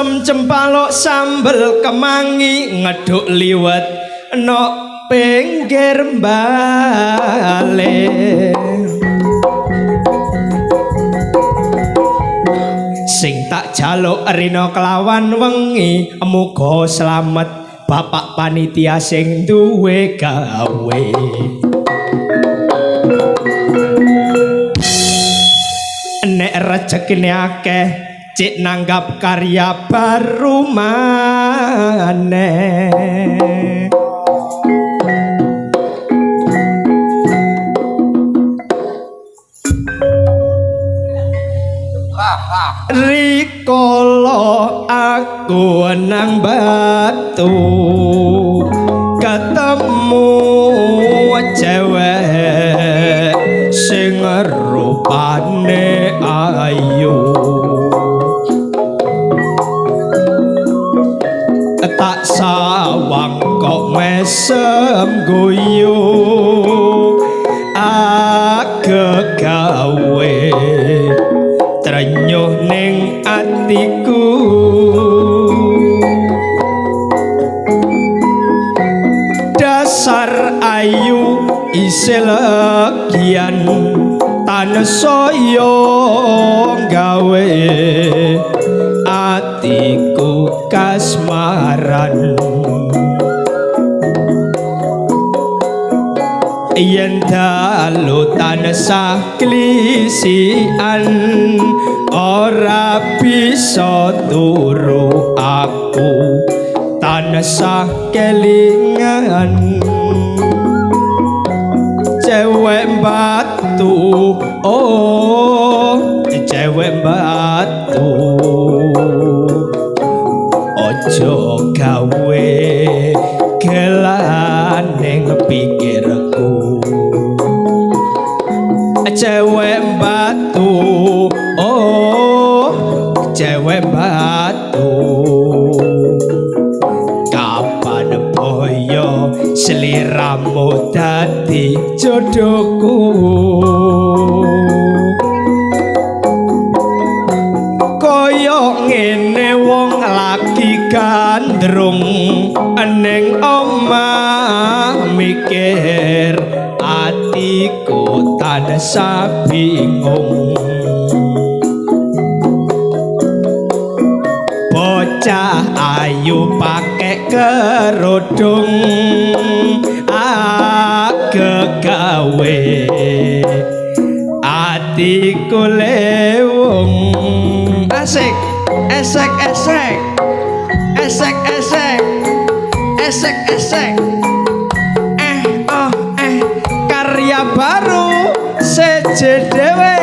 asem cempaluk sambel kemangi ngeduk liwet no pinggir mbale sing tak jaluk rina kelawan wengi muga slamet bapak panitia sing duwe gawe nek rezekine akeh cik nanggap karya baru maneh rikala aku nang batu ketemu cewek sing rupane ayu tak sawang kok mesem guyu agek gawe trenyuh ning atiku dasar ayu isih legian tansaya gawe atiku kasmaran yen dalu tansah klisian ora bisa turu aku tansah kelingan cewek batu oh cewek batu ojo gawe gelan ning pikirku cewek batu oh cewek batu kapan boyo seliramu dadi jodohku koyo ngene wong lagi gandrung ning omah mikir atiku tansah bingung bocah ayu pake kerudung agek gawe atiku lewung asik esek esek esek esek esek esek karya baru seje dewe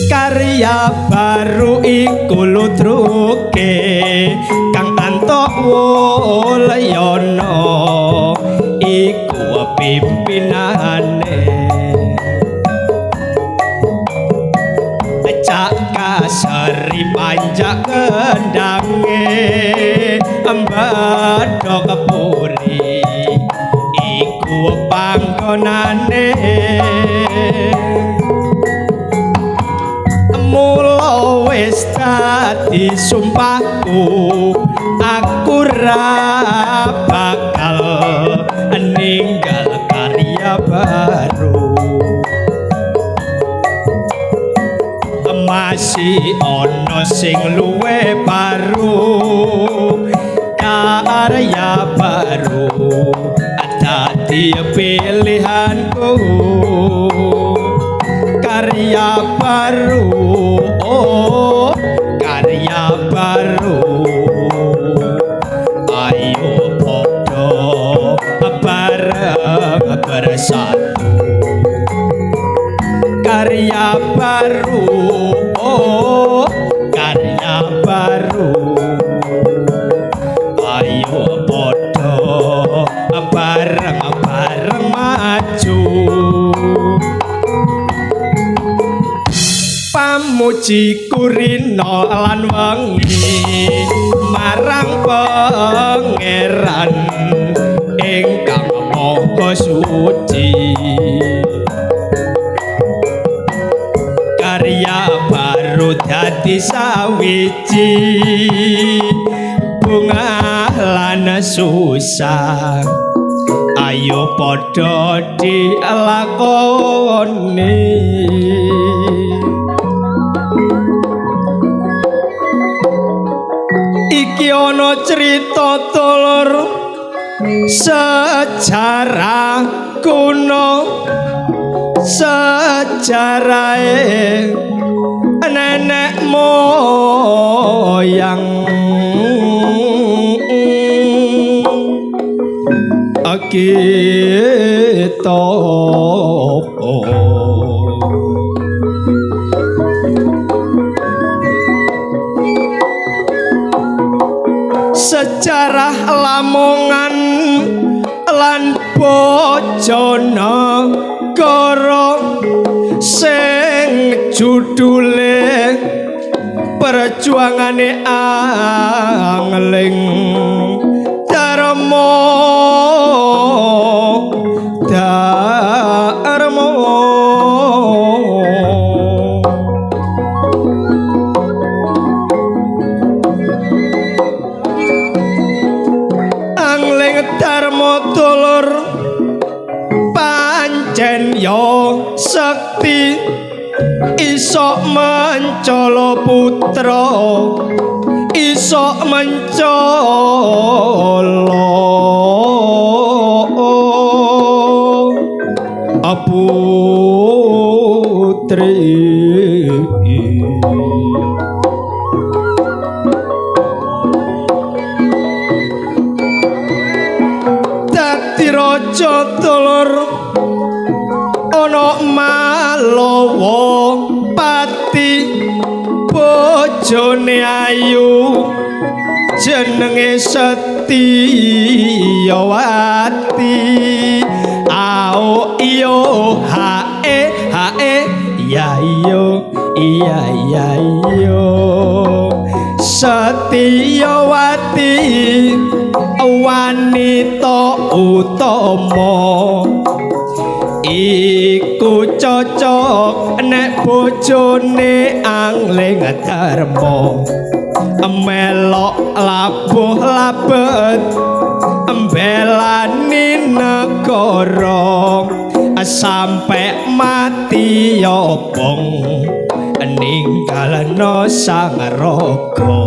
karya baru iku ludruke kang antuk Wulayana iku pimpinane cak kaseri panjak kendange Bathok Puri iku panggonane mula wis dadi sumpahku aku ra bakal ninggal karya baru masih ono sing luwe baru karya baru dadi pilihanku karya baru oh karya baru ayo podo bareng bersatu karya baru oh karya baru ayo podo bareng maju muji kurina lan wengi marang pangeran ingkang maha suci karya baru dadi sawiji bunga lan susah ayo padha dilakoni iki ana crita tulur sejarah kuno sejarahe nenek moyang kita sejarah lamongan lan Bojonegoro sing judule perjuangane angling Darmo angling Darmo tulur pancen yo sekti iso mencala putra iso mencala putri dadi raja tulur ana Malawa pati bojone ayu jenenge Setyawati ao iyo hae ya iyo iya iyo Setyawati wanita utama iku cocok nek bojone angling Darmo melok labuh labet mbelani negara sampai mati obong ninggalno sang raga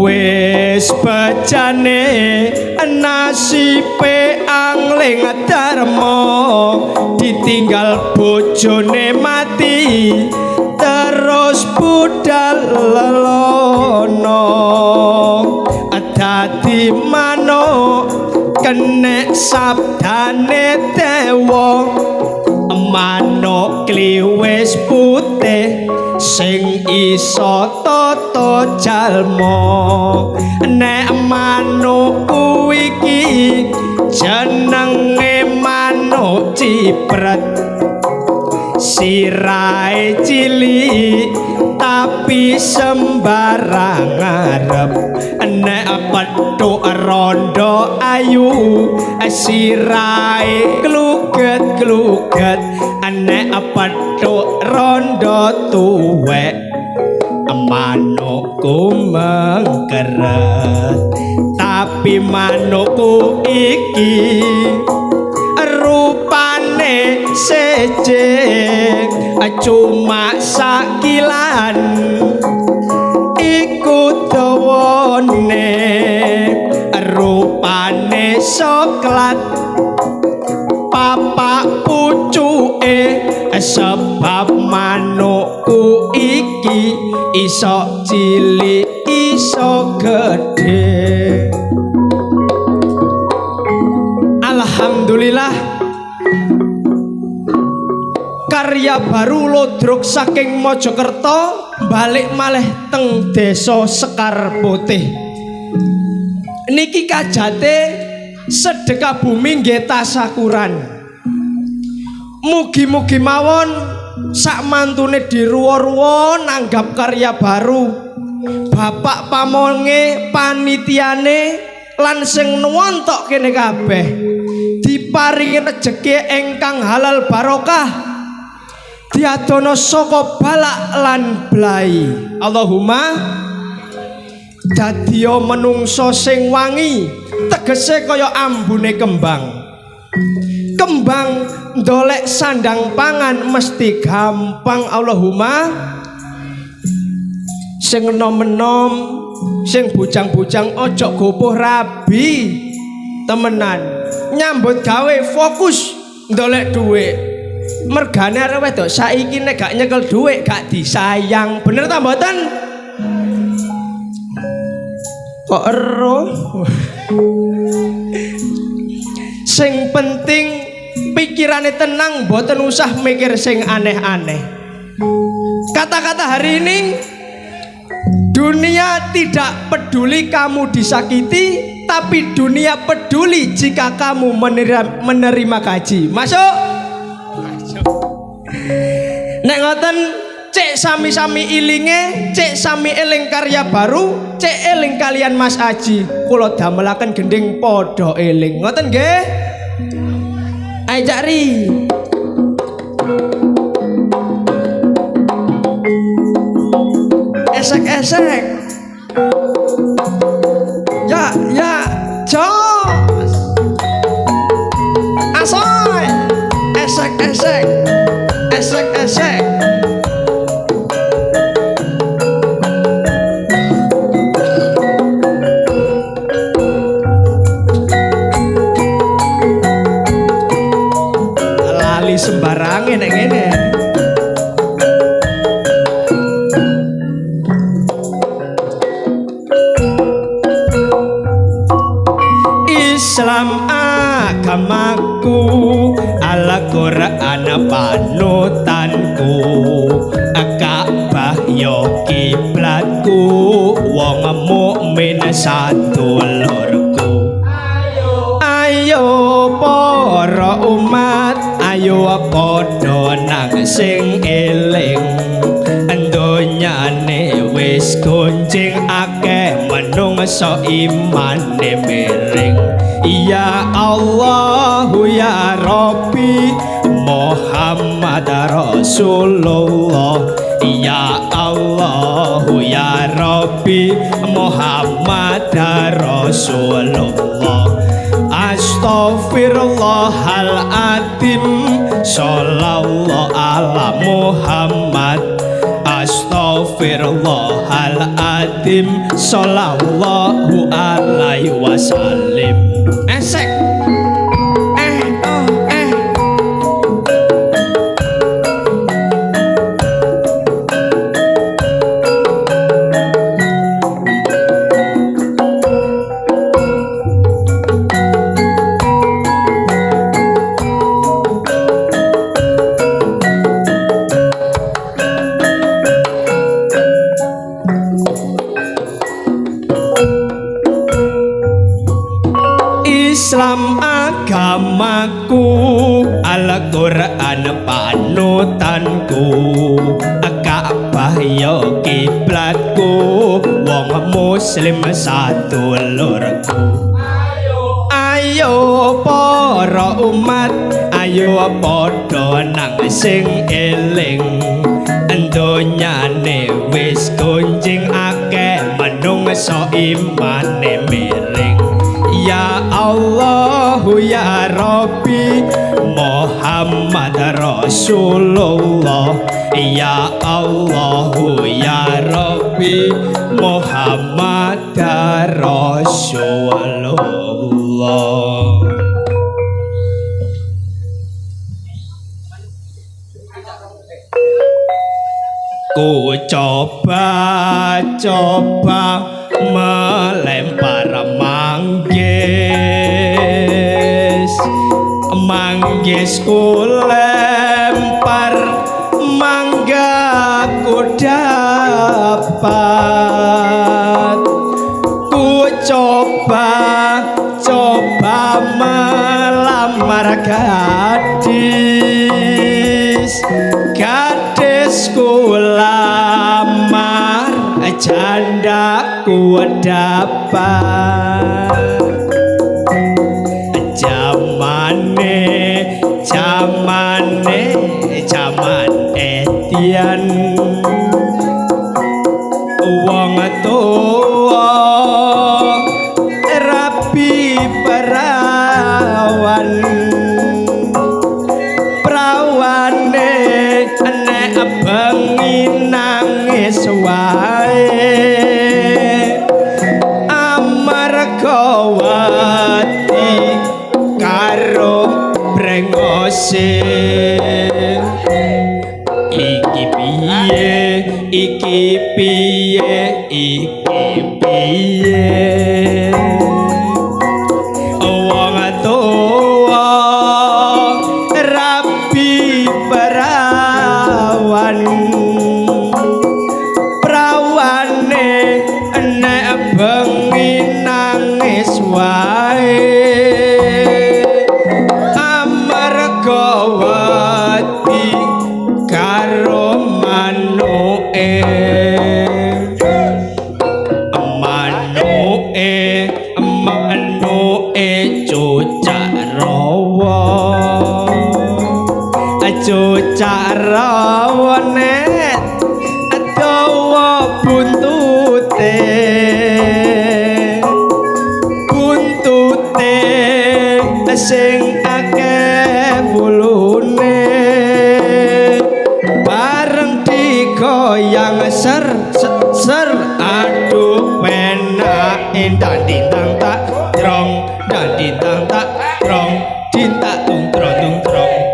wis bejane nasibe angling Darmo ditinggal bojone mati terus budal lelono dadi manuk kenek sabdane dewa manuk kliwis putih sing iso tata jalma nek manuk iki jenenge manuk cipret sirahe cilik tapi sembarang ngarep nek petuk rondo ayu sirahe kluget-kluget nek petuk rondo tuwek manukku mengkeret tapi manukku iki rupane seje cuma sakilan iku dawane rupane soklat papak pucuke sebab manukku iki iso cilik iso gede. Alhamdulillah karya baru Lodrok saking Mojokerto balik malih teng desa Sekar Putih niki kajate sedekah bumi nggih tasakuran mugi-mugi mawon sak mantune diruwo-ruwo nanggap karya baru. Bapak pamonge panitiane lan sing nuwontok kene kabeh diparingi rejeki ingkang halal barokah, diadono saka balak lan blai. Allahumma dadiya menungso sing wangi, tegese kaya ambune kembang. Kembang ndolek sandang pangan mesti gampang. Allahumma sing enom-enom, sing bujang-bujang ojo gopoh rabi temenan, nyambut gawe fokus ndolek duit. Mergane arek wedok saiki nek gak nyekel duit gak disayang, bener ta mboten? Kok ero? Sing penting pikirane tenang, mboten usah mikir sing aneh-aneh. Kata-kata hari ini, dunia tidak peduli kamu disakiti, tapi dunia peduli jika kamu menerima gaji. Masuk? Nek ngoten cek sami-sami ilinge, cek sami eling karya baru, cek eling kalian Mas Aji. Kula damelaken gending podo eling. Ngoten nggih? Ayo cari. Esek-esek. Ya, jos. Asoy. Esek-esek. Esek-esek. Lali sembarange nek ngene. Islam agamaku, Al-Qur'an panutanku, Ka'bah yo kiblatku, wong mukmin sadulurku. Ayo para umat, ayo padha nang sing eling, donyane wis gonjing akeh menungso imane miring. Ya Allah ya Rabbi Muhammad Rasulullah. Ya Allah ya Rabbi Muhammad Rasulullah. Astaghfirullahaladzim, sallallahu ala Muhammad. Astaghfirullahaladzim, sallallahu alaihi wasallim. Esek. Islam agamaku, Al-Qur'an panutanku, Ka'bah yo kiblatku, wong muslim sadulurku. Ayo para umat, ayo padha nang sing eling, donyane wis gonjing akeh menungso imane miring. Ya Allah ya Rabbi Muhammad Rasulullah. Ya Allah ya Rabbi Muhammad Rasulullah. Ku coba melempar manggis ku lempar, mangga ku dapat. Ku coba melamar gadis. jandaku dapat zaman Etian wong tuwa rapi prawane nek bengi nangis wae amarga wati karo brengose iki piye wong tuwa rapi prawane nek bengi nangis wae amarga wati karo manuke cucak rawa net dawa buntute sing akeh bulune bareng digoyang ser aduh penak indah dintang tak trong dan dintang tak trong dintak tung trong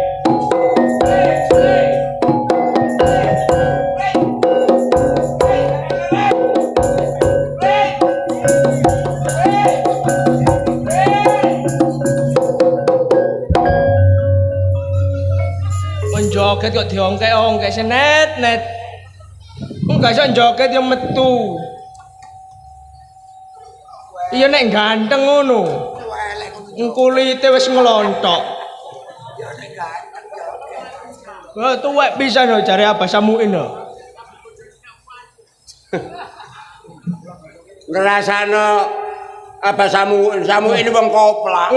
joget kok diongke-ongke senet enggak iso joget yo metu iya nek ganteng ngono kulite wis nglontok ya nek ganteng tuwek pisan lho jare Abah Samuin lho ngrasane Abah Samuin wong koplak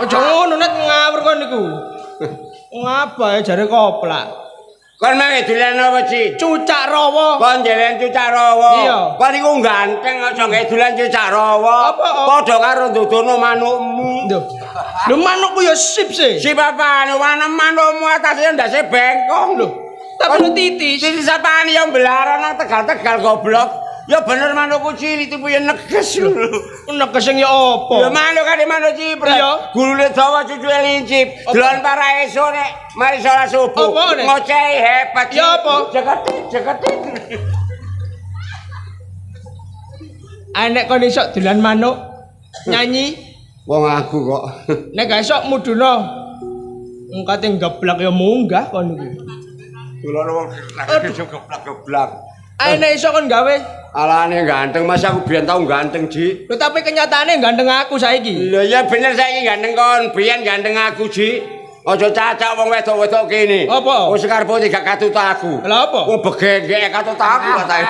aja ngono nek ngawur kon niku ngapa ya jare koplak kon meh dolan apa sih cucak rawa kon jelen cucak rawa iya kon niku ganteng aja gawe dolan cucak rawa padha karo ndudono manukmu lho manukku ya sip sih sip apa manukmu atase ndase bengkong lho tapi lu titis apaan yang belaran nang tegal-tegal goblok ya bener manukku cilik itu ya neges lho neges sing ya apa ya manuk kare manuk cipret gulune dawa cucuke lincip delon para esuk nek mari salat subuh ngocehi hebat ya apa jeketit nek kon iso dolan manuk nyanyi wong aku kok nek gak iso muduna ngkate geblak ya munggah kon iki kula wong geblak nek iso kon gawe alane ganteng mas aku biyen tau ganteng Ji lho tapi kenyataane ganteng aku saiki lho ya bener saiki ganteng kon biyen ganteng aku Ji aja cacak wong wedok-wedok kene apa wis karepmu gak katut aku lha apa wong begegek katut aku katane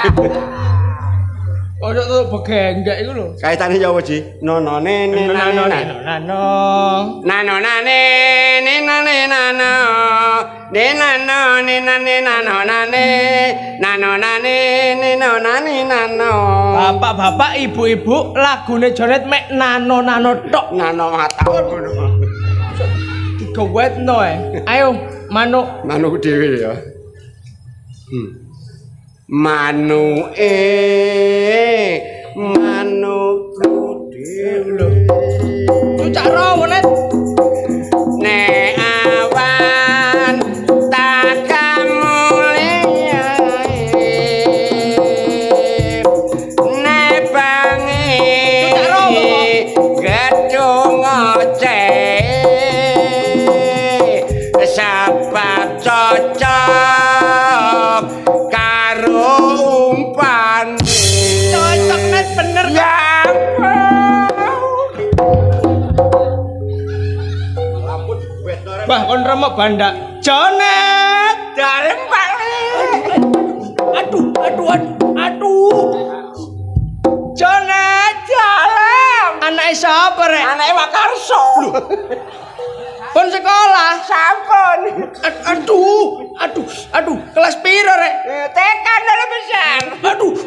ojo tuh begegek iku lho kaitane ya apa Ji nono nene nano nano nane nene nano nenano nenane nano nane nano nane neno nane nano bapak-bapak ibu-ibu lagune Jonet mek nano tok nano mata ngono digowetno ayo manuk dhewe ya manuke dhewe cucak rawa net nek awan cocok karo umpan cocok net bener ya bah kon remuk bandak Jonet dalem Pak aduh Jonet jalan. Anake sapa rek? Anake Wakarso. Pun sekolah. Sampun. Aduh, kelas piro rek? Tekan dari pisan.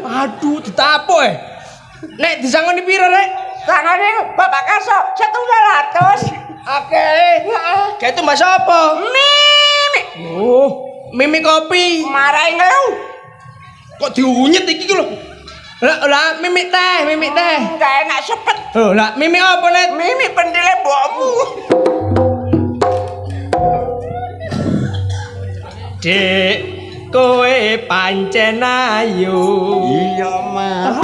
Aduh, ditapuk Nek disangoni piro rek? Tangane Bapak Karso 100. Oke. Kayak itu Mas apa? Mimi. Oh, Mimi kopi. Marahi ngelu. Kok diunyet iki lho? Lah, Mimi teh. Enggak enak sepet. Oh, lah Mimi apa net? Mimi pendile mbokmu. Dek, kowe pancen ayu. Iya, Mas.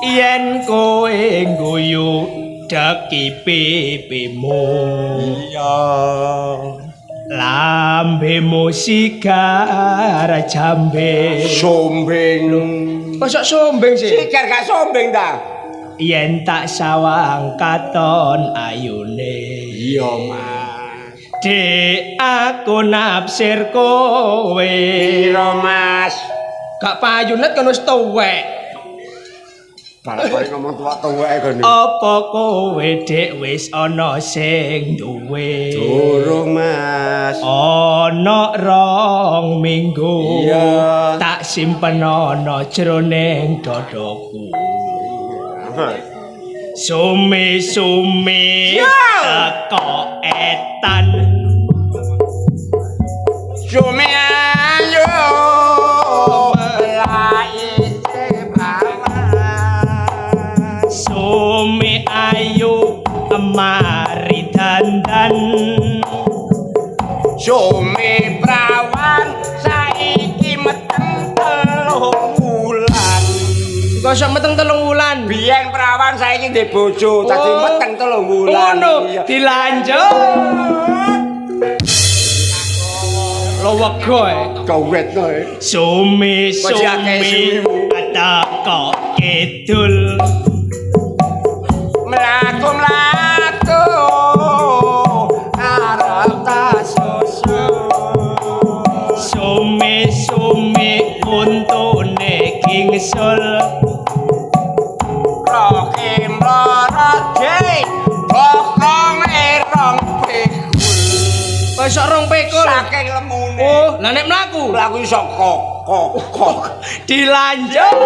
Yen kowe ngguyu deki pipimu. Iya. Lambemu sigar jambe. Sombeng. Masa sombeng sih? Sigar gak sombeng ta? Yen tak sawang katon ayune. Iya, Mas. Dek aku naksir kowe. Piro, Mas? Gak payunet kan wis tuwek. Balik ngomong tuwek kene. Apa kowe dek wis ana sing duwe? Durung, Mas. Ana 2 minggu. Iya. Tak simpen ana jroning dadaku. Sumi-sumi teko etan. Sumi ayo melai sebawan. Sumi ayu mari dandan. Sumi prawan saiki meteng 3 wulan. Kosok meteng 3 wulan. Biyen prawan saiki ndek bojo, dadi meteng 3 wulan. Ngono, dilanjut. Lo wego Kawetno. Sumi-sumi teko kidul. Mlaku-mlaku arep tas susu. Sumi-sumi untune kingsul. Rokim lorot jei bokong erong pikul. Kosok 2 pikul. Saking lemune. Oh, lah nek mlaku Iso kok. dilanjut.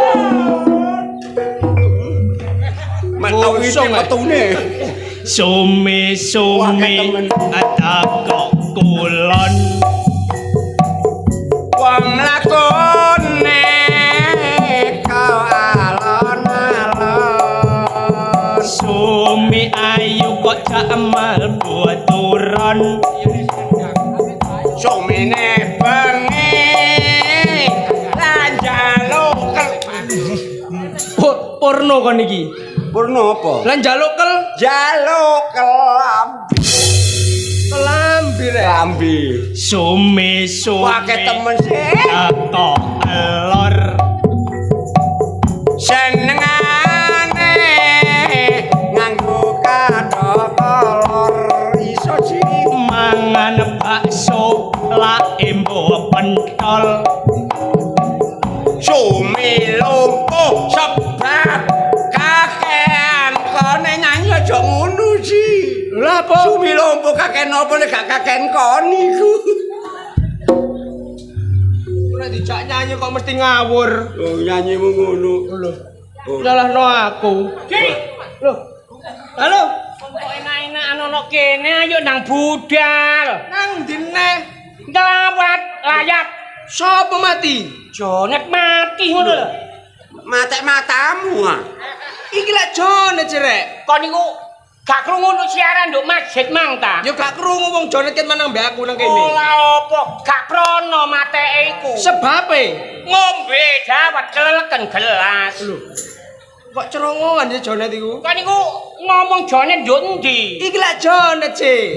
Metu iki metune. Sumi-sumi teko kulon. Wong lakone kau alon-alon. Sumi ayu kok jamal buat turun. Sumine bengi lan jaluk Porno kon iki. Purno apa? Lan jaluk kel Jaluk kelambi. kelambi rek. Kelambi. Sumi-sumi Pakai temen sih. teko elor. Senengane nganggo kado kolor iso sih. Mangan bakso la embo pentol. Sumi lumpuh sebab kakean kone nyanyi aja ngono sih. Lah apa? Sumi lumpuh kakean apa nek gak kakean kon iku. Nek dijak nyanyi kok mesti ngawur. Oh nyanyimu ngono. Lho. Salahno aku. Loh. Halo. Kok enak-enak ana kene ayo nang budal. Nang ndi neh? Dawat layat. Sopo mati? Jonet mati ngono lho. Matek matamu ah. Iki lak Jonet cerek. Kon niku gak krungu siaran nduk masjid mang ta? Yo gak krungu wong Jonet ket manang mbek aku nang kene. Ora apa, gak krono mateke iku. Sebabe Ngombe dawat keleleken gelas. lho. Kok cerongoan ya Jonet iku? Kon niku ngomong Jonet nduk endi? Iki lak Jonet sih.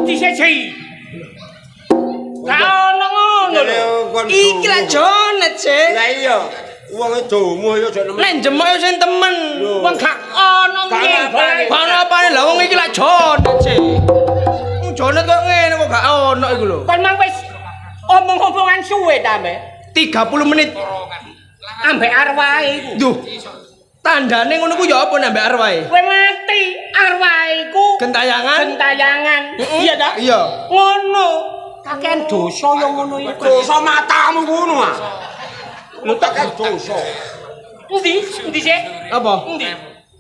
Diseci. Gak ono ngono lho. Iki lak Jonet sih. Lah iya. Wong domo yo jek nemen. Nek jemok yo sing temen. Wong gak ono ngene. Ono apane lah wong iki lak Jonet sih. Wong Jonet kok ngene kok gak ono iku lho. Kon mang wis suwe ta, Mbak? 30 menit. Ambek arwahe iku. Duh. Tandane ngono ku ya apa nek mbek arwahe? Kowe mati, arwahe iku Gentayangan. Iya ta? Iya. Ngono. Kakean dosa ya ngono iku. Dosa matamu ngono ah. Lu tak dosa. Endi? Endi sih? Apa? Endi?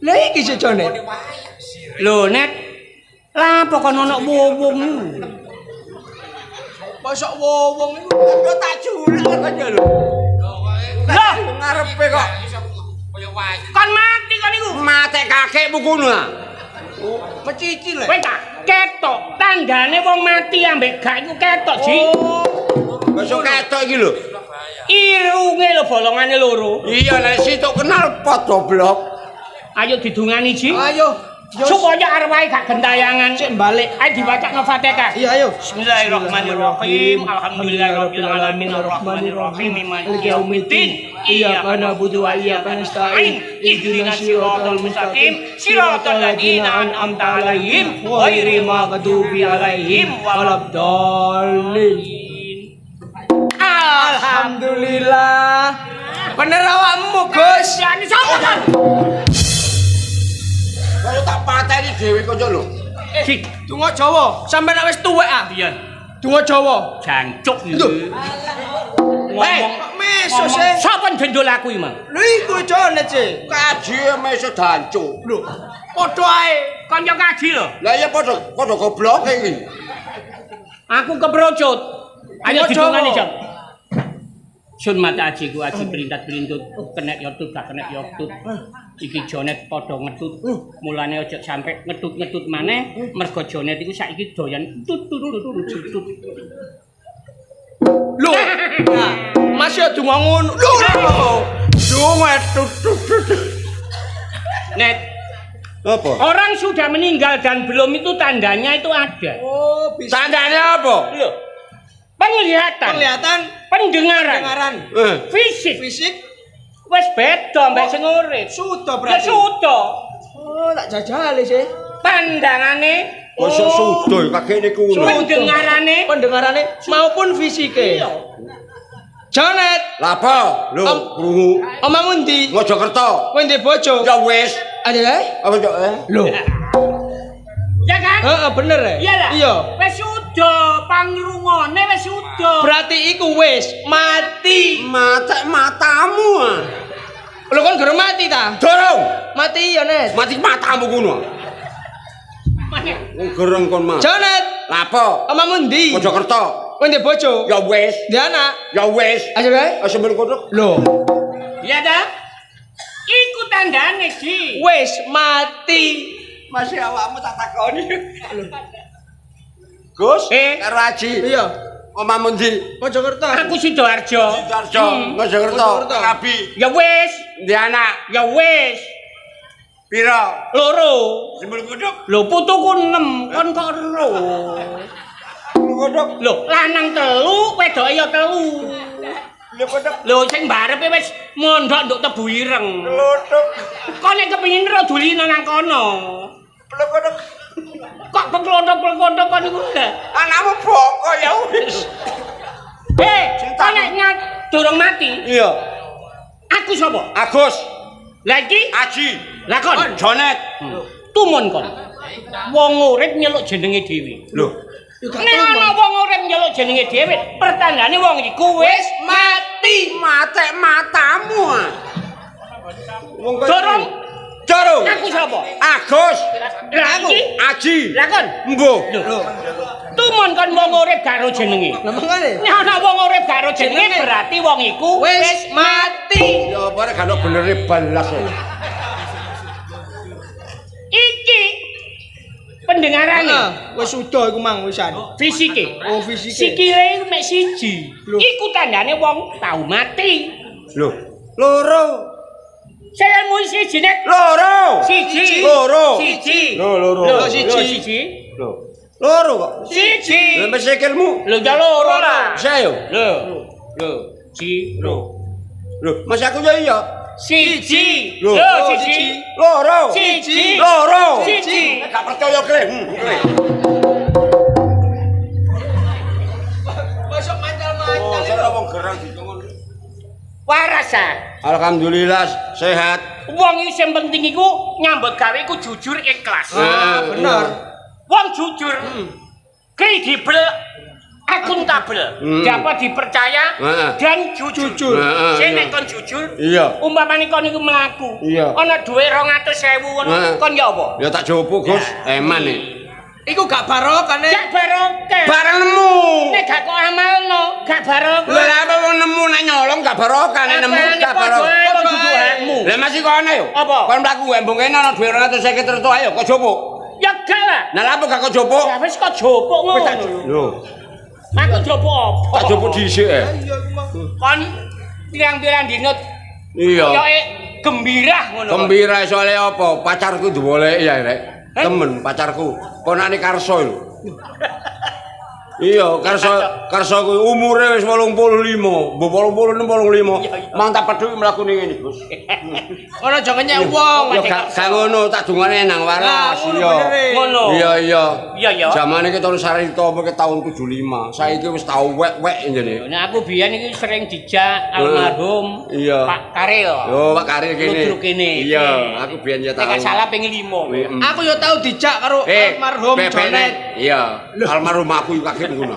Lah iki sik jane. Lho, Net. Lah apa kon ono wong Mosok wong iku Kok tak julek aja lho. Lah, Ngarepe kok kon mati kon iku. matek kakekmu ngono ah. mecici le. Kowe tak ketok tandane wong mati ambek gak iku ketok, Ji. Besok ketok iki lho. Irunge lho bolongane loro. Iya nek sitok kenal pot goblok. Ayo didungani, Ji. Ayo. Supaya arwahe gak gentayangan. Sik balik. Ayo diwaca Fatihah. Iya ayo. Bismillahirrahmanirrahim. Alhamdulillahirabbil alamin arrahmanirrahim maliki yaumiddin. Iyyaka na'budu wa iyyaka nasta'in. Ihdinas siratal mustaqim. Siratal ladzina an'amta 'alaihim ghairil maghdubi 'alaihim waladdallin. Alhamdulillah. Bener awakmu, Gus. Yani sapa kan? Kaya tak pateni dhewe kok lho. Ji, Donga Jawa, sampe nek wis tuwek ah. iya. Donga Jawa. Jancuk Lho. ngomong Meso ngomong sih. sapa jendol aku iki, Mang? Lho iku jane sih. Kaji meso dancuk. Lho. Padha ae. Kanca kaji lho. Lah ya padha goblok iki. Aku keprocot. Ayo Donga didungani, Jawa. Jam. Sun mata ajiku aji perintat-perintut kena yotut gak kena yotut. Iki jonet padha ngedut. Mulane aja sampe ngedut-ngedut maneh mergo jonet iku saiki doyan tut tut tut tut tut. Lho. Nah, Mas yo donga ngono. Lho. Donga tut. Net, Apa? orang sudah meninggal dan belum itu tandanya itu ada. Oh, bisa. Tandane apa? Loh. Penglihatan, Penglihatan, pendengaran, fisik, fisik, wis beda mbek sing urip. sudah Ya berarti. sudah. Oh, tak jajali sih. Pandangane, Masa sudo kakekne kuno. pendengarane, Pendengarane maupun fisike. iya. Janet, Lapa? Lho, krungu. omamu ndi? Mojokerto. Kowe ndek bojo? Ya wis. Ada ae? Apa cok Lho. Ya kan? Heeh, bener ya? Iya lah. Iya. Wis sudah, pangrungone wis sudah. Berarti iku wis mati. Matek matamu ah. Lho kon gerem mati ta? Dorong. Mati ya, Net. Mati matamu kuno. Mana? Wong gereng kon mah. Janet, Lapa? omamu ndi? Mojokerto. Kowe ndek bojo? Ya wis. Ndek anak? Ya wis. Aja bae. Asemben kono. Lho, Iya dah. Iku tandane, Ji. wis mati. Masih awakmu tak takoni. Gus, karo Aji. Iya. Omamu ndi? Mojokerto. Aku Sidoarjo. Sidoarjo, Mojokerto. Mojokerto. Rabi. Ya wis, Ndi anak? ya wis. Pira? Loro. Sembel kuduk. Lho putuku 6, kon kok ero. Kuduk. Lho, lanang 3, wedoke ya 3. Lho kuduk. Lho sing barepe wis mondok nduk Tebu Ireng. Kuduk. Kok nek kepengin ro dulina nang kono. Lho kuduk. Kok peklontok-peklontok kon iku lho. Anakmu boko ya wis. Kok nek durung mati, Iya. aku sapa? Agus, Lagi, Aji, lah kon. Jonet. Tumon kon. Wong urip nyeluk jenenge dhewe. Lho, Nek ana wong urip nyeluk jenenge dhewe, pertandane wong iku wis mati. matek matamu ah. Wong Dorong, Dorong. aku sapa? Agus, Lagi, Aji, lah kon. Mbuh. Tumon kon wong urip gak ro jenenge. Lah mangane. Nek ana wong urip gak ro jenenge berarti wong iku Wis mati. Ya apa nek gak benere balas. iki pendengarane. Heeh, wis sudah iku mang wisan. Fisike. Oh, fisike. Sikile iku mek siji. Lho. Iku tandane wong tau mati. Lho, loro. Saya mung siji nek Loro. siji. Loro. Siji. Loro. Lho, Siji. siji. Lho. Loro kok. Siji. Lah mesikilmu. Lho ya loro lah. Saya yo. Lho. Lho. Ji. Lho. Lho, Mas aku ya iya. Siji. Lho. Lho, siji. Loro. Siji. Loro. Siji. Nek gak percaya kre. Masuk mancal-mancal. Oh, wong gerang dikon. Waras ah. Alhamdulillah sehat. Wong iki sing penting iku nyambut gawe iku jujur ikhlas. Bener. Wong jujur. Kredibel, akuntabel, dapat dipercaya dan jujur. Sing nek kon jujur, iya. Umpamane kon iku mlaku, Iya. ana dhuwit 200.000 ngono, kon ya apa? Ya tak jopo, Gus. Eman nih. Iku gak barokah nek. Gak barokah. Bareng nemu. Nek gak kok amalno, gak barokah. Lha apa wong nemu nek nyolong gak barokah nek nemu gak barokah. Lah masih kono yo. Apa? Kon mlaku embung kene ana dhuwit 250 terus ayo kok jopo. Ya gak lah. Nah lha apa gak kok jopo? Ya wis kok jopo ngono. Lho, Aku jopo apa? tak jopo dhisik e. Kon pirang-pirang dino Iya. koyoke gembira ngono. Gembira soalnya apa? Pacarku diboleki ya, Rek. Temen pacarku, ponane Karso lho. Iya, Karso kuwi umure wis 85, mbok 86 85. Mang tak pedhi mlaku ning ngene, Gus. Ora aja ngenyek wong. Ya gak ngono, tak dungane nang waras. Ngono. Iya. Iya ya. Zamane ki tahun Sarito apa ki tahun 75. Saiki wis tau wek-wek njene. Nah aku biyen iki sering dijak almarhum Iya. Pak Karil. Yo, Pak Karir kene. Ludruk kene. Iya, aku biyen ya tau. Nek gak salah pengen 5. Aku yo tau dijak karo almarhum Jonet. Iya, almarhum aku yo kaget ngono.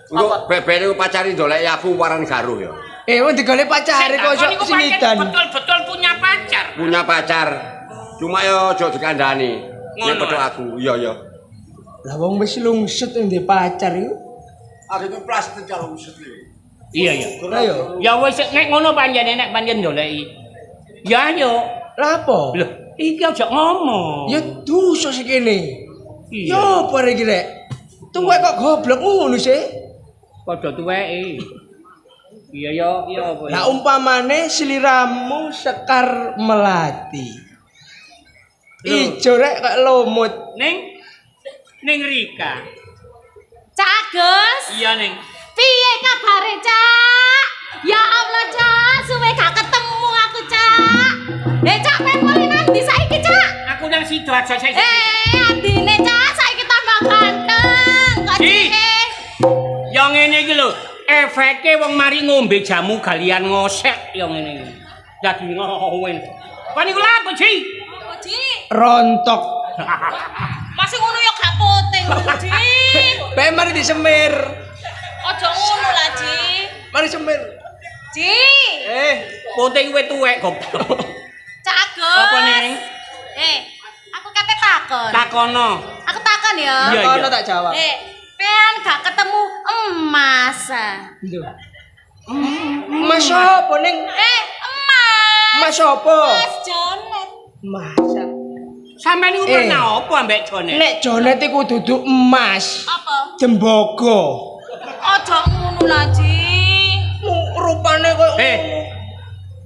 Engko bebene pacari ndoleki aku waran garuh ya. Wong digolek pacare kok iso singidan. Betul-betul punya pacar. Punya pacar. Cuma yo aja dikandani. Nek pedhok aku. Iya. Lah wong wis lungset ndek pacar iku. Ada itu plastik kalau uset Iya. Ayo. Ya wis nek ngono panjenengan nek panjen ndoleki. Ya ayo. Lah apa? Lho, iki aja ngomong. Ya dosa sik kene. Iya. Yo apa iki rek? Tuwek kok goblok ngono sih. Padha tuweke. Iya apa. Lah umpamane sliramu Sekar Melati. Ijo rek kok lumut. Ning Rika. Cak Agus, Iya ning. piye kabare Cak? Ya Allah Cak, suwe gak ketemu aku Cak. Cak pengen mulai nanti saiki Cak. Aku nang Sidoarjo saiki. Andine Cak, saiki tambah ganteng. Kok Ih. cike? Ya ngene iki lho, efeke wong mari ngombe jamu galian ngosek ya ngene iki. Dadi ngowen. Kon iku lha apa, Ji? Apa, Ji? Rontok. Masih ngono ya gak penting, Ji. Bae mari disemir. Aja ngono lah, Ji. Mari semir. Ji. Pote kuwi tuwek goblok. Cak Agus. Apa ning? Aku kate takon. Takono. Aku takon ya. Iya. Ono tak jawab. Pengen gak ketemu emas. Mas apa ning? Emas. Mas apa? Mas Jonet. Masa. Sampeyan iku pernah apa ambek Jone? Nek Jonet iku dudu emas. Apa? Tembaga. Aja ngono lah, Ji. Rupane kok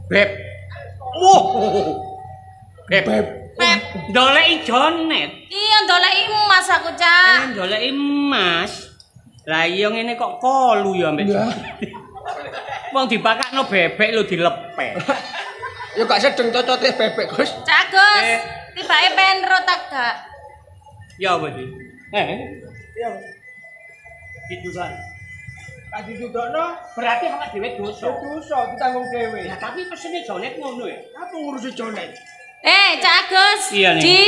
Beb. Wah. Beb. Pep. Ndoleki Jonet. Iya ndoleki emas aku, Cak. Ndoleki emas. Lah iya ngene kok kolu ya ambek. Wong dipakakno bebek lho dilepek. Ya gak sedeng cocote bebek, Gus. Cak Gus. Tibake pengen rotak gak? Ya apa iki? Ya. Ditusan. Tadi dudukno Berarti awak dhewe dosa. dosa ditanggung dhewe. Nah, tapi pesene Jonet ngono ya. Apa ngurusi Jonet? Cak Gus. Iya, nih. Ji,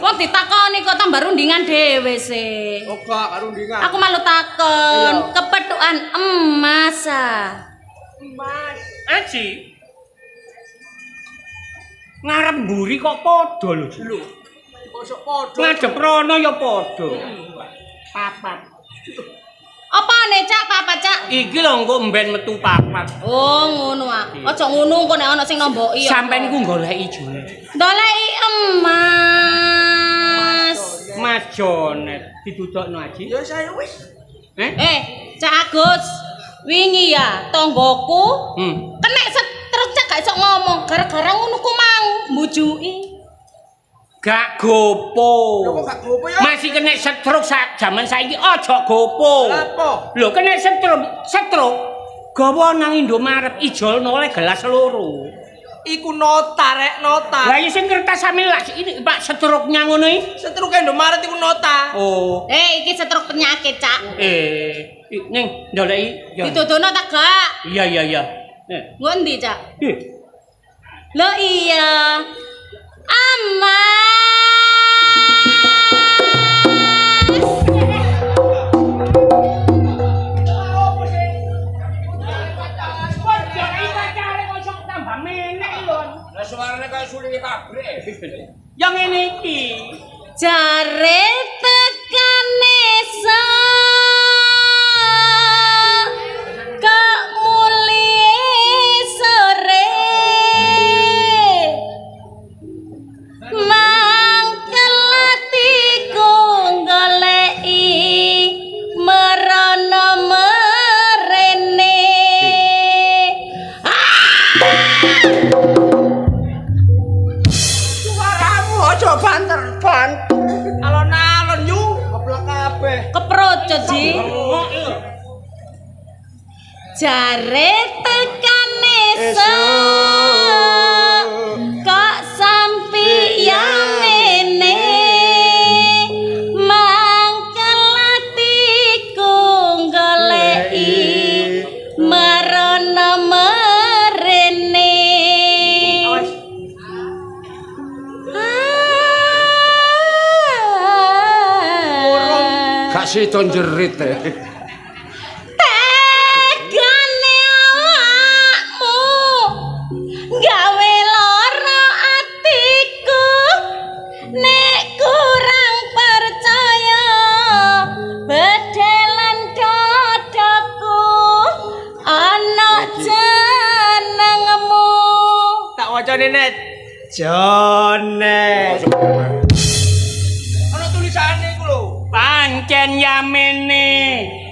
wong ditakoni kok tambah rundingan dhewe sih. Oh, gak karundingan. Aku malu takon, Iya. kepethukan emas. emas. Aji. Ngarep mburi kok padha lho. Lho. Kok padha. Ngadep rono ya padha. Papat. Apa nih Cak, papa Cak? Iki lho engko mben metu papat. Oh, ngono ah. Aja ngono engko nek ana sing nomboki ya. Sampeyan iku goleki Jonet. Ndoleki emas. Mas Jonet didudukno Aji. Ya saya wis. Cak Agus. Wingi ya tonggoku kena setruk Cak gak iso ngomong gara-gara ngono ku mau mbujuki. Gak gopo. Lho kok gak gopo ya? Masih kena stroke jaman saiki aja gopo. Apa? Lho kena stroke. Gawa nang Indomaret ijolno oleh gelas loro. Iku nota rek, nota. Lah ya sing kertas sampe lak ini Pak stroke-nya ngono iki. Setruk Indomaret iku nota. Oh. Iki setruk penyakit Cak. Ning ndoleki. Ditudono ta gak? Iya iya iya. Nggo endi, Cak? Lho iya. Lah suarane kaya sulinge pabrik. Yang ngene iki. Jare tekane kok muli sore mangkel atiku goleki merono merene Suaramu aja banter-banter. Alon-alon yu keblek kabeh. keproco Ji jare tekane kok sampeyan ngene mangkel atiku goleki marono merene Gak sida jerit. Tegane awakmu gawe lara atiku nek kurang percaya bedelan dadaku ana jenengmu Tak wacane net. Jonet. Ana tulisane iku lho. Pancen yamene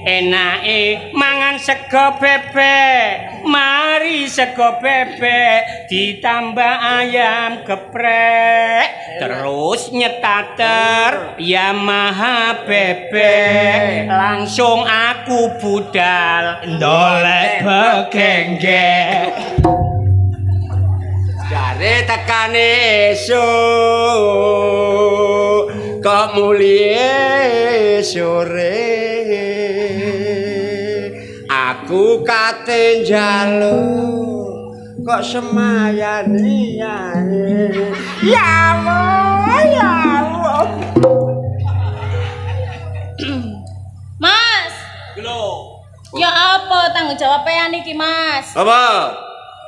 enake mangan sego bebek. Mari sego bebek ditambah ayam geprek. Terus nyetater Yamaha bebek. Langsung aku budal ndolek begenggek. Jare tekane esuk kok mulie sore aku kate njaluk kok semayan liyane ya Allah ya Allah. Mas Lho, ya apa tanggung jawab pean iki Mas Apa?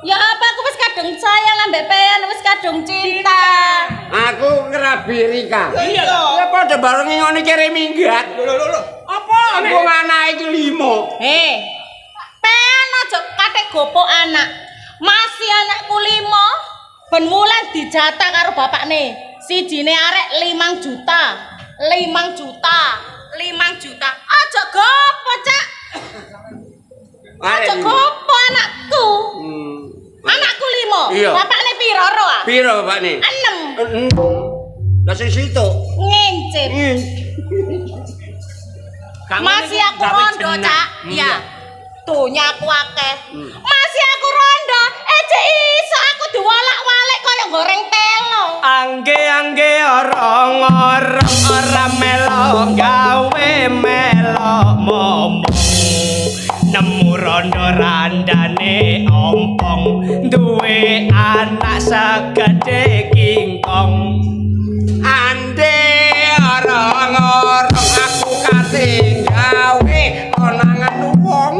ya apa aku wis kadung sayang ambek pean wis kadung cinta Aku ngerabi Rika. iya. Ya padha barengi ngene kere minggat. Lho. Apa Aku anake iki 5. pean aja kate gopok anak masih anakku 5 ben wulan dijatah karo bapakne sijine arek 5 juta 5 juta 5 juta aja gopo Cak aja gopo anakku anakku 5 Iya. bapakne piro ro ah Piro bapakne? 6 Lah sing situ. ngencip masih aku rondo Cak iya donya aku akeh masih aku rondo cek iso aku diwalak-walik kaya goreng telo Angge orang-orang ora melo gawe melo momong nemu rondo randane ompong duwe anak segede kingkong Ande orang-orang aku kate gawe konangan wong.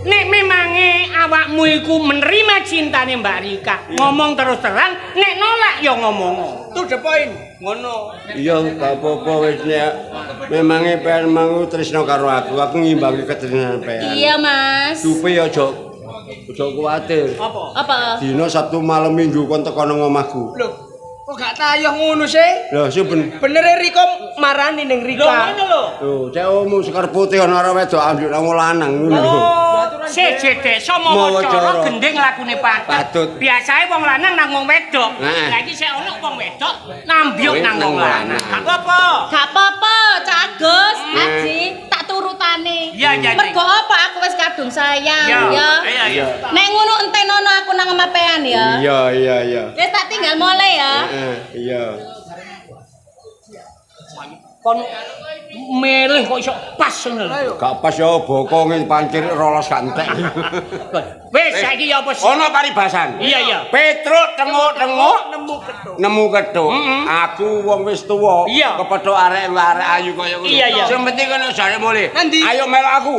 Nek memange awakmu iku menerima cintane Mbak Rika, ngomong terus terang, nek nolak ya ngomong. to the point ngono Iya, gak apa-apa wis nek memange pengen mangu tresno karo aku ngimbangi ketresnan pengen. iya Mas Dupe aja kuwatir. apa Dina Sabtu malam Minggu kon teko nang omahku. lho kok gak tayoh ngono sih Lah sing bener Riko marani ning Rika Tuh, cek omu sekar putih ana arep wedok ambil nang lanang ngono lho. Seje desa mawa cara gending lakune Patut. patut. Biasae wong lanang nang wong wedok. Heeh. Lah iki sik ono wong wedok nambyuk nang wong lanang. lanang. Gak apa-apa. gak apa-apa Cak Agus Aji tak turutane Iya, iya, mergo apa aku wis kadung sayang ya Iya, iya. nek ngono entenono aku nang omapean ya Iya. wis tak tinggal mulai ya Iya. kon milih kok iso pas ngono lho. Gak pas ya boko ngin pancir rolos gantek. Wis saiki ya apa sih? Ono paribasan. Iya. Petruk tengok-tengok nemu kethuk. Aku wong wis tuwa, Iya. kepethuk arek ayu kaya ngono. Iya. Sing penting kono jare mulih. Nanti. Ayo melok aku.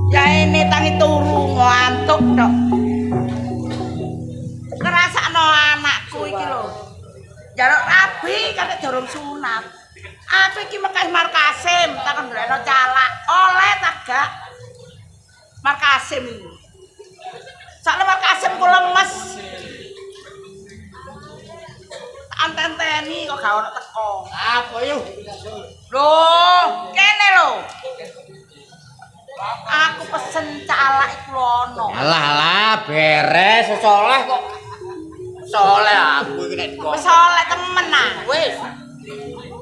Ya ini tangi turu ngantuk tok. Ngrasakno anakku iki lho. Jaluk rabi kate durung sunat. Aku iki mekas Markasim takon ndrekno calak. Oleh ta gak? Markasim iki. Sakne Markasim ku lemes. Antenteni kok gak ono teko. Apa yo? Loh, kene lho. Aku pesen calak iku ono. Alah beres soleh kok. Soleh aku iki nek Wis oleh temen ah. wis.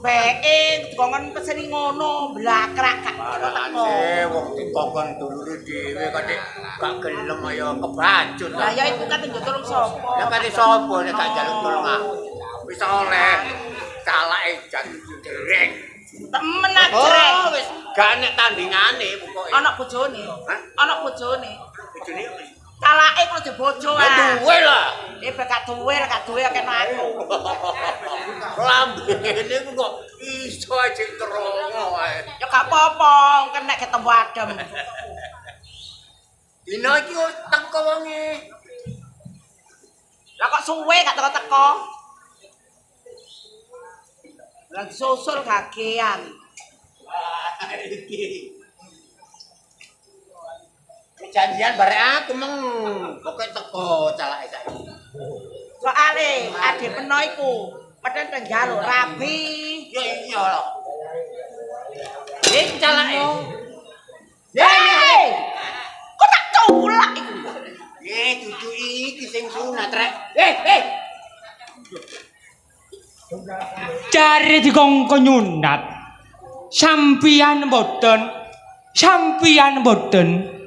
Beke dikongkon peseni ngono, blakrak gak teko. Wong dikongkon dulure dhewe kok gak gelem ya kebacut. Lah ya iku kate njotulung sapa? Lah kate sapa nek gak njaluk tulung aku. Wis oleh calake jan dereng. Temen ajreng. Oh wis gak nek tandingane pokoke. Ana bojone. Ana bojone. Bojone Calake kok aja bojo ah. duwe lah. Gak duwe kena aku. Lambene ku kok iso aja terongo ae. Ya gak apa-apa, kena ketemu adem. Dina iki teko wonge. Lah kok suwe gak teko-teko? Lah susul kakean. Iki. Janjian barek aku meng pokoke teko calake saiki. Soale ade peno iku padahal teng njaluk rabi. Ya iya lho. Iki calake. Hei! Kok tak culak iku? Cucu iki sing sunat rek. Jare dikongkon nyunat. Sampian mboten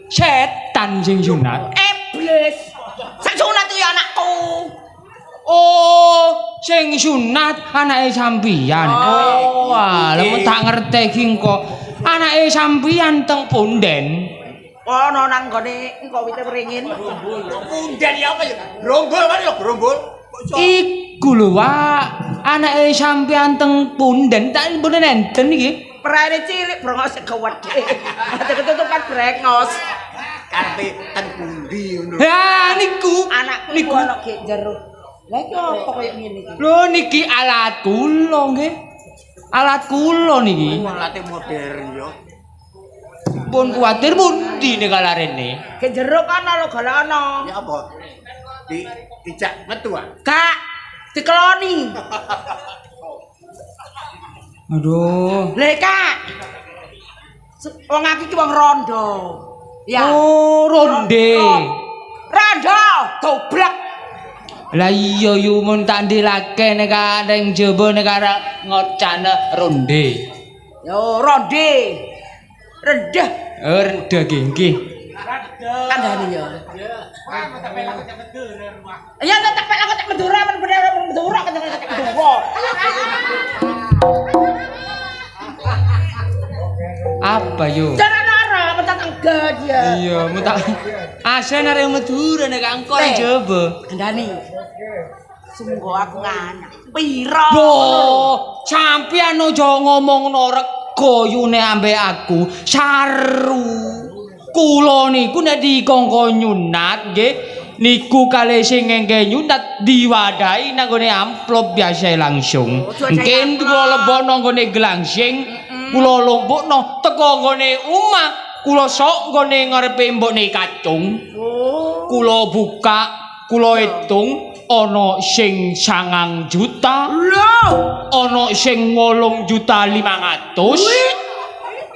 setan sing sunat. Iblis. Sak sunat ya anakku. Oh, sing sunat anake sampian. Oh, lemu tak ngerti iki kok. Anake sampian teng punden. Ono nang gone engko wite beringin. Punden ya apa ya? Grombol kan ya grombol. Iku lho, Wak. Anake sampean teng punden tak mboten enten iki. Praene cilik brongos gede. Ada ketutupan brengos. Karepe ten pundi ngono. Ha niku. Anakku niku ono gek jero. Lah iki apa koyo ngene iki? Lho niki alat kula nggih. Alat kula niki. Alate modern ya. Pun kuwatir pundi nek kalarene. Gek jero kana lho golekno. Ya apa? Dijak metu ah. Gak dikeloni. Aduh. Lha Kak. Wong aku iki wong rondo. Ya. Oh, ronde. Rondo, goblok. Lah iya yu mun tak ndelake nek ning jaba nek arek ngocane ronde. Yo ronde. Rendah. Rendah nggih. Kandhane ya. Ya tetep aku cek Madura men bener Madura kan cek Madura. Apa yo? Jangan lara mentak enggak dia. Iya, mentak. Asen arek Madura nek angko ning jaba. Kandhane. Sungguh aku nganak. Piro? Loh, sampeyan aja ngomongno rego yune ambek aku. Saru. Kula niku nek dikongkon nyunat nggih niku kalih sing ngengke nyunat diwadahi nang gone amplop biasa langsung. Mungkin kula lebokno nggone gelangsing, kula lompokno teko nggone omah, kula sok nggone ngarepe mbokne kacung. Kula buka, kula hitung ana sing 9 juta. Ana sing 8 juta 500.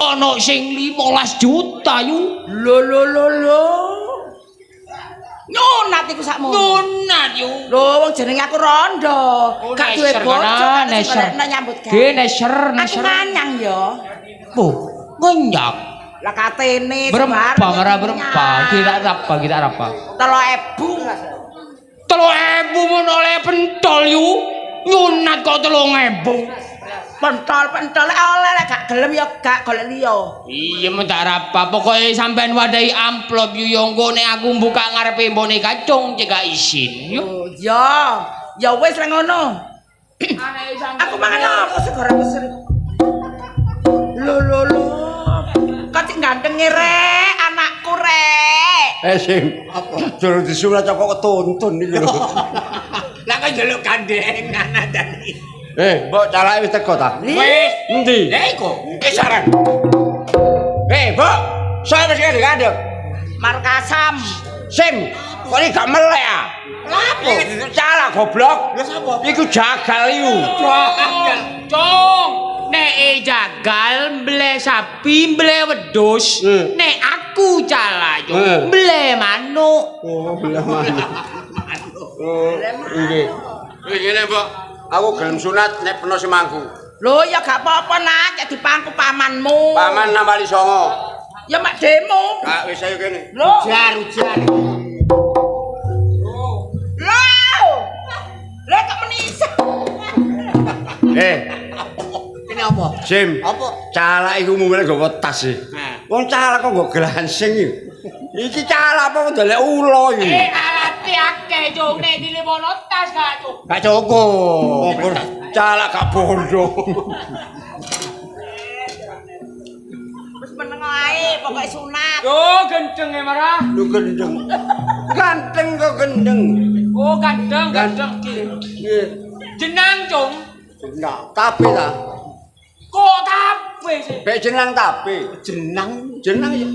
Ana sing 15 juta yu. Lho. Nyunat iku sakmu. Nyunat yu. Lho wong jenenge aku Rondo. Gak duwe bojo neser. nyambut gawe. Ge neser. Aku manyang ya. Bu, ngonyak. Lah katene Berempa kita apa? 3.000. 3.000 mun oleh pentol yu. Nyunat kok 3.000. Pentol oleh gak gelem ya gak golek liya. Iya men tak apa, pokoke sampean wadahi amplop yu yo engko nek aku buka ngarepe mbone kacung cekak isin yo. Oh ya. Ya wis lah ngono. Aku mangan apa segara mesir. Lho. Kok cek gantenge rek, anakku rek. Sing apa? Durung disunat kok ketuntun iki lho. Lah kok njaluk gandengan tadi. Mbok calake wis teko ta? Wis. Endi? Lah iku. Kisaran. Mbok, saya wis kadek. Markasam. Sim, kok iki gak melek ah? Lapo? Iki salah goblok. Lah sapa? Iku jagal iku. Cung, nek jagal mble sapi mble wedhus, nek aku cala yo mble manuk. Oh, belah manuk. Oh, nggih. Ngene, Mbok. Aku gelem sunat nek peno semangku. Lho ya gak apa-apa nak, cek dipangku pamanmu. Paman nambali 9. Ya mak demo. Kak wis ayo kene. Lho. Ujar. Lho kok menisa. Kene apa? Sim. Apa? Calak iku mumene nggawa tas e. Wong calak kok nggo glansing iki. Iki calak apa kok ndelek ula iki. Alate akeh cung nek dilemono tas gak cung. Gak cukup. Calak gak bondo. Wis meneng ae, pokoke sunat. Yo gendeng e marah. Lu gendeng. Ganteng kok gendeng. Oh gandeng. Nggih. Jenang cung. Nah, tapi ta. Kok tape sih? Bek jeneng tapi. Jenang. Jeneng ya.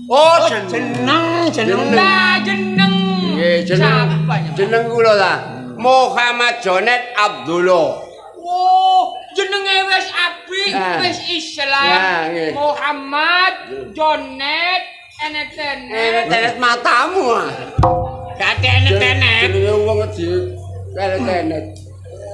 Oh, Jenang. Lah jeneng. Nggih, jeneng. Siapa ya? Jeneng kula ta. Muhammad Jonet Abdullah. Oh, jenenge wis apik, Ah. wis Islam. Ya, nggih. Muhammad Jonet Enet. Tenet matamu ah. Gak tenet-tenet. Jenenge wong di tenet.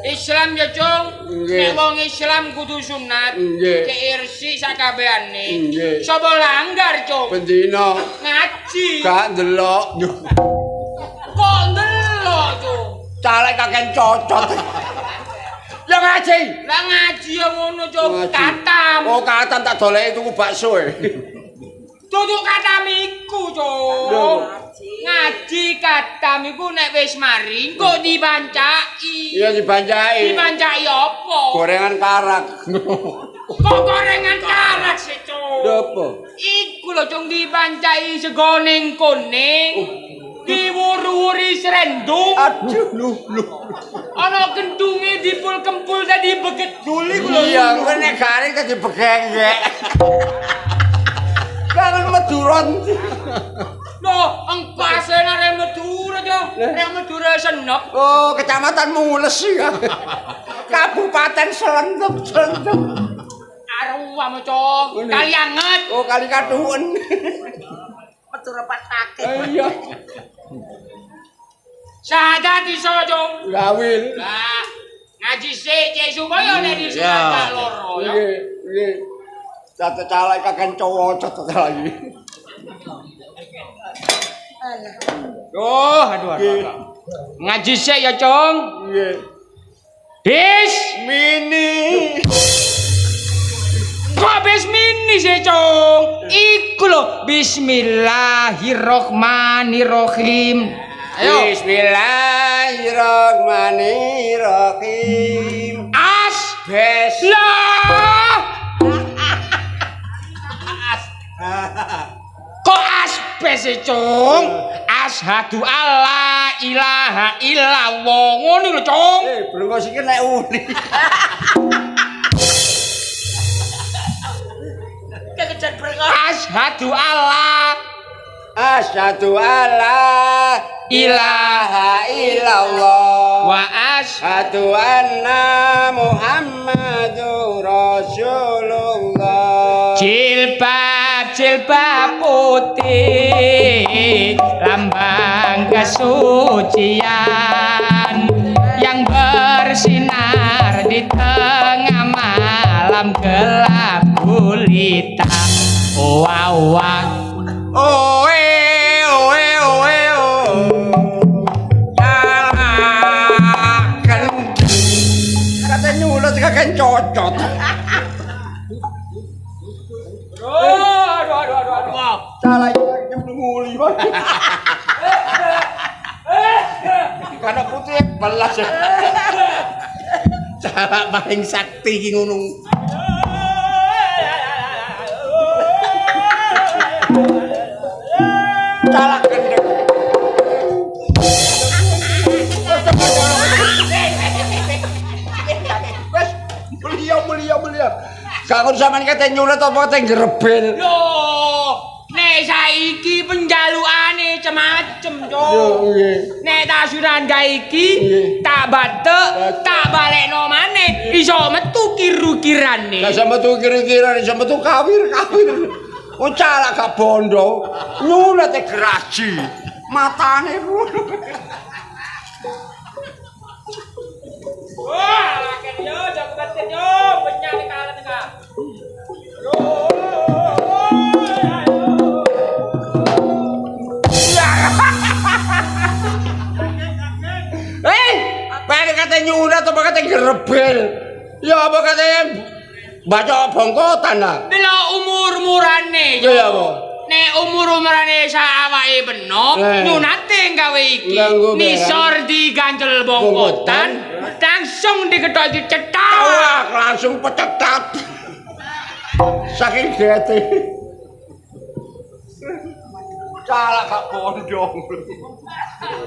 Islam ya, Cung. Nggih. Nek wong Islam kudu sunat. Nggih. Keirsi sakabehane. Nggih. Sapa langgar, Cung? Bendina Ngaji. gak ndelok. Kok ndelok, Cung? Calek kakek cocot. Ya ngaji. Lah ngaji ya ngono, Cung. Ngaji. Katam. Oh, katam tak doleki tuku bakso e. Duduk katam iku, Cung. Ngaji katam iku nek wis mari engko dibancaki. Iya dibanjai. Dibancaki apa? Gorengan karak. Kok gorengan karak sih, Cung? Apa? Iku lho, Cung, dibancaki sego ning kuning. Diwur-wuri serendung. Aduh, lu. Ana kendunge dipul-kempul dadi begedul iku lho. Iya, kok nek garing dadi begengek. Kangen meduron. Loh, engko asline arek Madura, Cung. Arek Madura senep. Oh, kecamatan Mules ya. Kabupaten Slendep. Arwah, Cung. Kali anget. Oh, kali katuun. Metu repat kake. Iya. Sadat iso, Cung. Gawil. Lah, ngaji sik cek supaya nek disunat gak loro ya. Nggih. Sate calek kakek cocot lagi. Oh, aduh. Ngaji sik ya, Cung. Nggih. Bis Mini. kok bis mini sih, Cung? Iku lho, bismillahirrahmanirrahim. Ayo. Bismillahirrahmanirrahim. Bes. Lah. Kok aspes sih, Cung? Asyhadu alla ilaha illallah. Ngono lho, Cung. Brengos iki nek uni. Kekejar brengos. Asyhadu alla ilaha illallah wa asyhadu anna Muhammadur Rasulullah. Jilbab putih lambang kesucian yang bersinar di tengah malam gelap gulita. Wah. Oe oe oe o. Kan kata nyulut kakek cocot. Aduh. Salah yang nguli banget. Karena putih belas. Cara paling sakti iki ngono. Salah kendeng. Wes beliau. Kakon sampean kate nyulet apa teng grebel. Loh, nek saiki penjalukane macem-macem, Cung. Nek tasuran gawe iki tak batek, tak balekno maneh, iso metu kiru-kirane. Lah sampe tuh kira-kira sampe tuh kawir. Oh calak gak bondo. Nyulet geraji. Matane ngono. Wah, laken yo, jagoan yo, benyang di kalan tengah. Pengen kata nyulat apa kata gerebel? Ya apa katanya baca bongkotan lah. Delok umur-umurane. Ya apa? Nek umur-umurane awake beno, nyunate gawe iki. Nganggo Nisor diganjel bongkotan, langsung diketoki cetak. Wah, langsung pecetat. Saking gete. Calak gak bondong.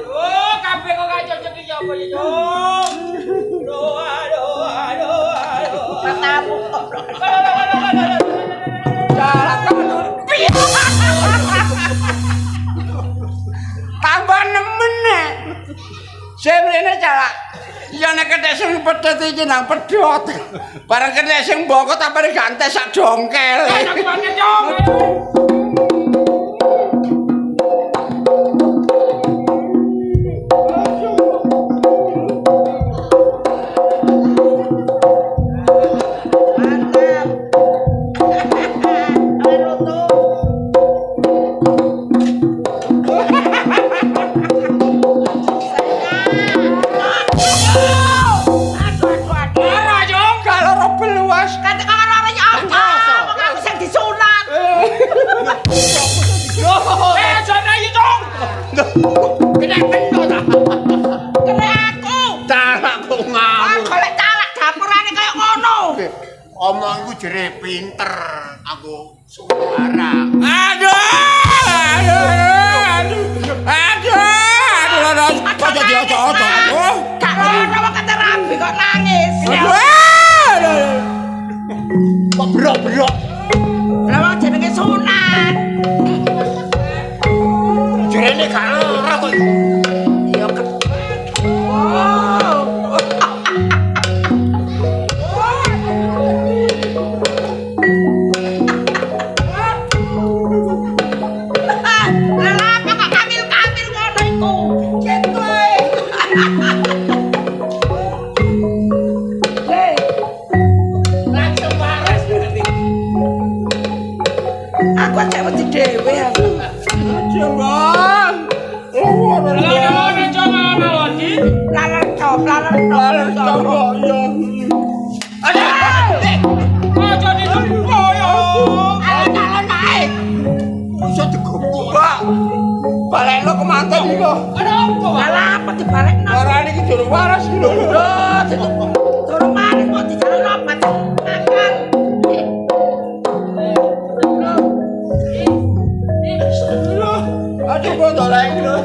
Oh, kabeh kok gak cocok iki apa ya, Cung? Aduh. Matamu. Calak kan. Tambah nemen nek. Sebrene calak. Ya nek kethek sing pedhot iki nang pedhot. Bareng kethek sing bokot tambah gantes sak dongkel. Cocok banget, Cung. Omongku jere pinter, aku suara. Aduh. Kok jadi ojo-ojo? Gak ngono kok kate rabi kok nangis. Kok brok-brok. Lah wong jenenge sunat. Jerene gak ora kok. Ya Oh. Lah apa kok kamil-kamil ngono iku? Gitu e. Langsung waras berarti. Aku aja wedi dhewe aku. Jangan. Ngono coba lagi. Laler top. Ya. Ojo ditempo yo. Ayo naik. Iso digobak. Balekno kemanten iki kok. Lah apa dibalekno? Orane iki durung waras iki lho. Durung mari kok dijaluk obat. Makan. Aduh kok dolek lho.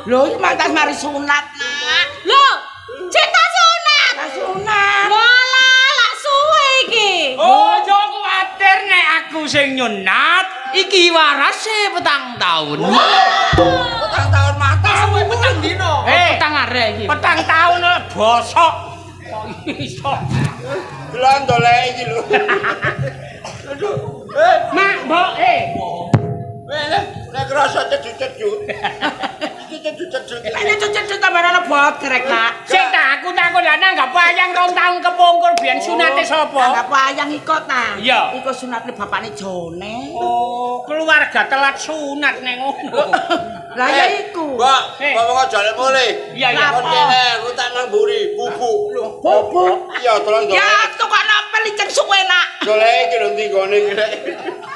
Lho iki mantas mari sunat, Nak. Lho, cita sunat. Sunat. Walah, lak suwe iki. Ojo kuwatir nek aku sing nyunat, iki warase petang taun. Petang tahun mata. petang dino. Petang arek iki. Petang taun bosok. Kok iso? Delon dolek iki lho. Mak, mbok Nek krasa cedut-cedut. Iki cedut-cedut. Ini cucuk tambahan ana bogrek, Nak. sing tak aku takon lah nanggap wayang 2 taun kepungkur biyen sunate sapa? Anggap wayang ikut, Nak. Iya. Iku sunate bapakne Jone. Oh, keluarga telat sunat nek ngono. Lah ya iku. Mbak, Eh. ngomong aja lek mulai. Iya, iya. Kon kene ku tak nang mburi, bubuk. Bubuk. Iya, tolong dolek. Ya, tukang apel liceng suwe, Nak. Dolek iki lho ndi gone iki rek.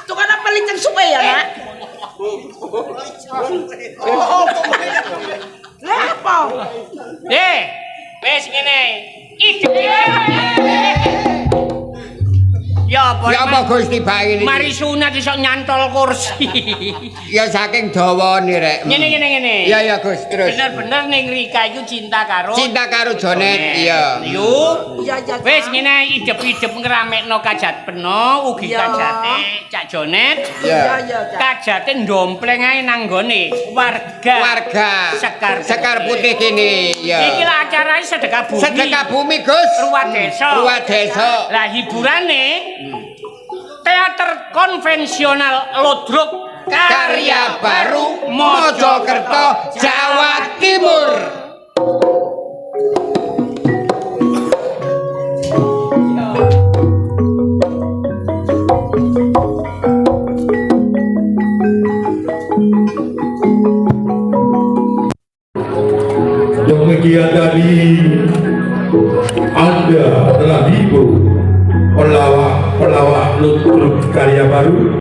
Tukang apel liceng suwe ya, Nak. Lah apa? Wis ngene. Ya apa? Ya apa Gusti Bayi ini? Mari sunat iso nyantol kursi. Ya saking dawane rek. Ngene. Iya ya Gus, terus. Bener-bener ning Rika iku cinta karo Cinta karo Jonet, iya. Yuk. Iya, iya. Wis ngene idep-idep ngramekno kajat peno ugi Iya. kajate Cak Jonet. Iya, iya, Cak. Kajate ndompleng ae nang gone warga. Sekar Putih kene, iya. Iki lah acarane sedekah bumi. Sedekah bumi, Gus. Ruwat desa. Ruwat desa. Lah hiburane teater konvensional Lodrok Karya Baru Mojokerto, Jawa Timur. Demikian tadi Anda telah hibur pelawak Lodrok Karya Baru.